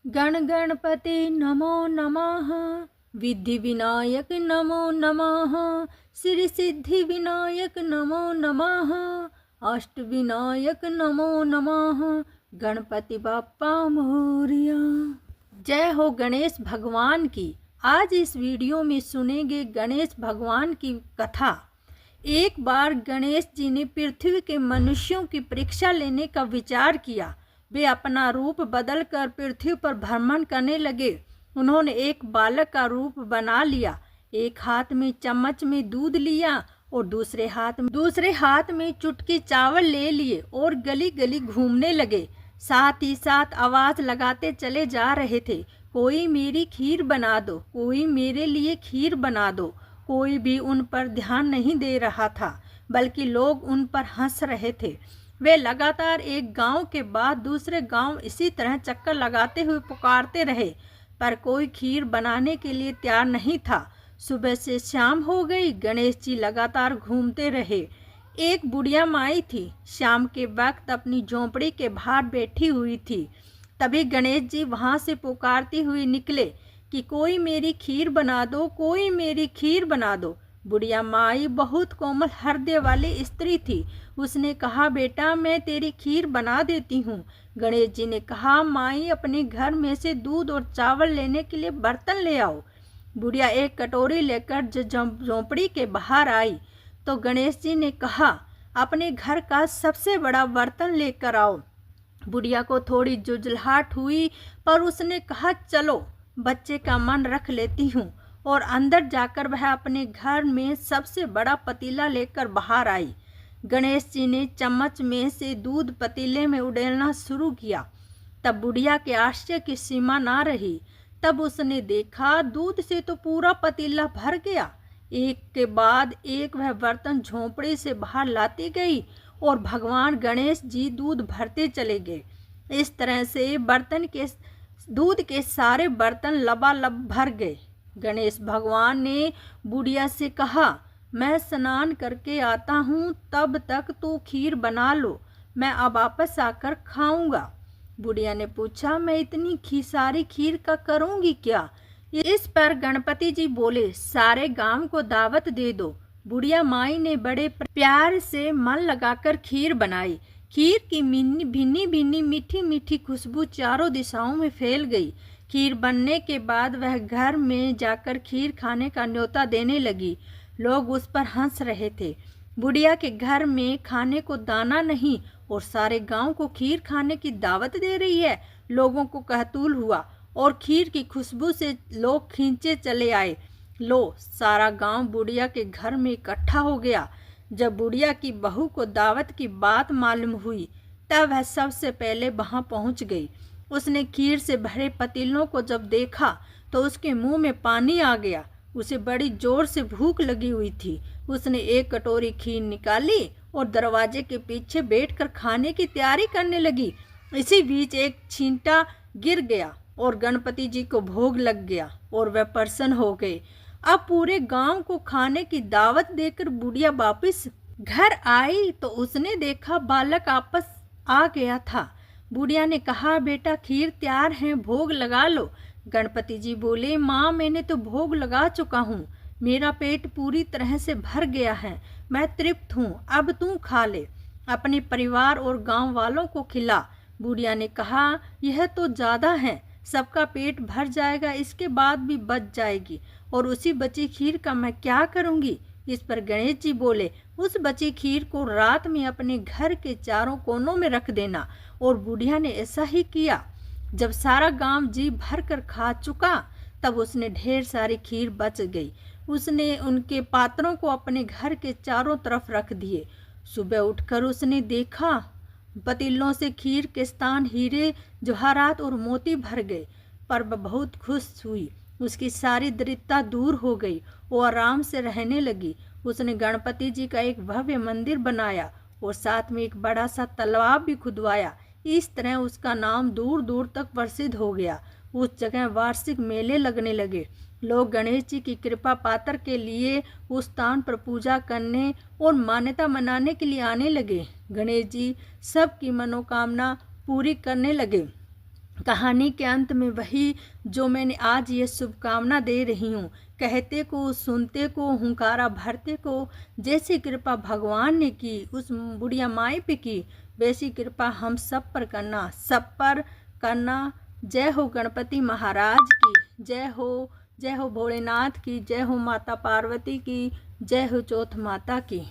गण गणपति नमो नमः। विधि विनायक नमो नमः। श्री सिद्धि विनायक नमो नमः। अष्ट विनायक नमो नमः। गणपति बाप्पा मोरया। जय हो गणेश भगवान की। आज इस वीडियो में सुनेंगे गणेश भगवान की कथा। एक बार गणेश जी ने पृथ्वी के मनुष्यों की परीक्षा लेने का विचार किया। वे अपना रूप बदलकर पृथ्वी पर भ्रमण करने लगे। उन्होंने एक बालक का रूप बना लिया। एक हाथ में चम्मच में दूध लिया और दूसरे हाथ में चुटकी चावल ले लिए और गली गली घूमने लगे। साथ ही साथ आवाज लगाते चले जा रहे थे, कोई मेरी खीर बना दो, कोई मेरे लिए खीर बना दो। कोई भी उन पर ध्यान नहीं दे रहा था, बल्कि लोग उन पर हंस रहे थे। वे लगातार एक गांव के बाद दूसरे गांव इसी तरह चक्कर लगाते हुए पुकारते रहे, पर कोई खीर बनाने के लिए तैयार नहीं था। सुबह से शाम हो गई, गणेश जी लगातार घूमते रहे। एक बुढ़िया माई थी, शाम के वक्त अपनी झोंपड़ी के बाहर बैठी हुई थी। तभी गणेश जी वहां से पुकारती हुई निकले कि कोई मेरी खीर बना दो, कोई मेरी खीर बना दो। बुढ़िया माई बहुत कोमल हृदय वाली स्त्री थी। उसने कहा, बेटा मैं तेरी खीर बना देती हूँ। गणेश जी ने कहा, माई अपने घर में से दूध और चावल लेने के लिए बर्तन ले आओ। बुढ़िया एक कटोरी लेकर झोंपड़ी के बाहर आई तो गणेश जी ने कहा, अपने घर का सबसे बड़ा बर्तन लेकर आओ। बुढ़िया को थोड़ी जुझलाहट हुई, पर उसने कहा, चलो बच्चे का मन रख लेती हूँ। और अंदर जाकर वह अपने घर में सबसे बड़ा पतीला लेकर बाहर आई। गणेश जी ने चम्मच में से दूध पतीले में उड़ेलना शुरू किया। तब बुढ़िया के आश्चर्य की सीमा ना रही। तब उसने देखा, दूध से तो पूरा पतीला भर गया। एक के बाद एक वह बर्तन झोंपड़ी से बाहर लाती गई और भगवान गणेश जी दूध भरते चले गए। इस तरह से दूध के सारे बर्तन लबालब भर गए। गणेश भगवान ने बुढ़िया से कहा, मैं स्नान करके आता हूँ, तब तक तू खीर बना लो, मैं अब वापस आकर खाऊंगा। बुढ़िया ने पूछा, मैं इतनी सारी खीर का करूंगी क्या? इस पर गणपति जी बोले, सारे गांव को दावत दे दो। बुढ़िया माई ने बड़े प्यार से मन लगाकर खीर बनाई। खीर की भिन्नी भिन्नी मीठी मीठी खुशबू चारों दिशाओं में फैल गई। खीर बनने के बाद वह घर में जाकर खीर खाने का न्योता देने लगी। लोग उस पर हंस रहे थे। बुढ़िया के घर में खाने को दाना नहीं और सारे गांव को खीर खाने की दावत दे रही है। लोगों को कहतूल हुआ और खीर की खुशबू से लोग खींचे चले आए। लो, सारा गांव बुढ़िया के घर में इकट्ठा हो गया। जब बुढ़िया की बहू को दावत की बात मालूम हुई, तब वह सबसे पहले वहां पहुंच गई। उसने खीर से भरे पतीलों को जब देखा तो उसके मुंह में पानी आ गया। उसे बड़ी जोर से भूख लगी हुई थी। उसने एक कटोरी खीर निकाली और दरवाजे के पीछे बैठकर खाने की तैयारी करने लगी। इसी बीच एक छींटा गिर गया और गणपति जी को भोग लग गया और वह प्रसन्न हो गए। अब पूरे गांव को खाने की दावत देकर बुढ़िया वापस घर आई तो उसने देखा बालक वापस आ गया था। बुढ़िया ने कहा, बेटा खीर तैयार है, भोग लगा लो। गणपति जी बोले, माँ मैंने तो भोग लगा चुका हूँ, मेरा पेट पूरी तरह से भर गया है, मैं तृप्त हूँ, अब तू खा ले, अपने परिवार और गांव वालों को खिला। बुढ़िया ने कहा, यह तो ज्यादा है, सबका पेट भर जाएगा, इसके बाद भी बच जाएगी, और उसी बची खीर का मैं क्या करूँगी? इस पर गणेश जी बोले, उस बची खीर को रात में अपने घर के चारों कोनों में रख देना। और बुढ़िया ने ऐसा ही किया। जब सारा गांव जी भर कर खा चुका, तब उसने ढेर सारी खीर बच गई। उसने उनके पात्रों को अपने घर के चारों तरफ रख दिए। सुबह उठकर उसने देखा, पतीलों से खीर के स्थान हीरे जवाहरात और मोती भर गए। पर वह बहुत खुश हुई। उसकी सारी दरिद्रता दूर हो गई। वो आराम से रहने लगी। उसने गणपति जी का एक भव्य मंदिर बनाया और साथ में एक बड़ा सा तालाब भी खुदवाया। इस तरह उसका नाम दूर दूर तक प्रसिद्ध हो गया। उस जगह वार्षिक मेले लगने लगे। लोग गणेश जी की कृपा पात्र के लिए उस स्थान पर पूजा करने और मान्यता मनाने के लिए आने लगे। गणेश जी सबकी मनोकामना पूरी करने लगे। कहानी के अंत में वही जो मैंने आज ये शुभकामना दे रही हूँ। कहते को, सुनते को, हुंकारा भरते को, जैसी कृपा भगवान ने की उस बुढ़िया माई पे की, वैसी कृपा हम सब पर करना, सब पर करना। जय हो गणपति महाराज की, जय हो भोलेनाथ की, जय हो माता पार्वती की, जय हो चौथ माता की।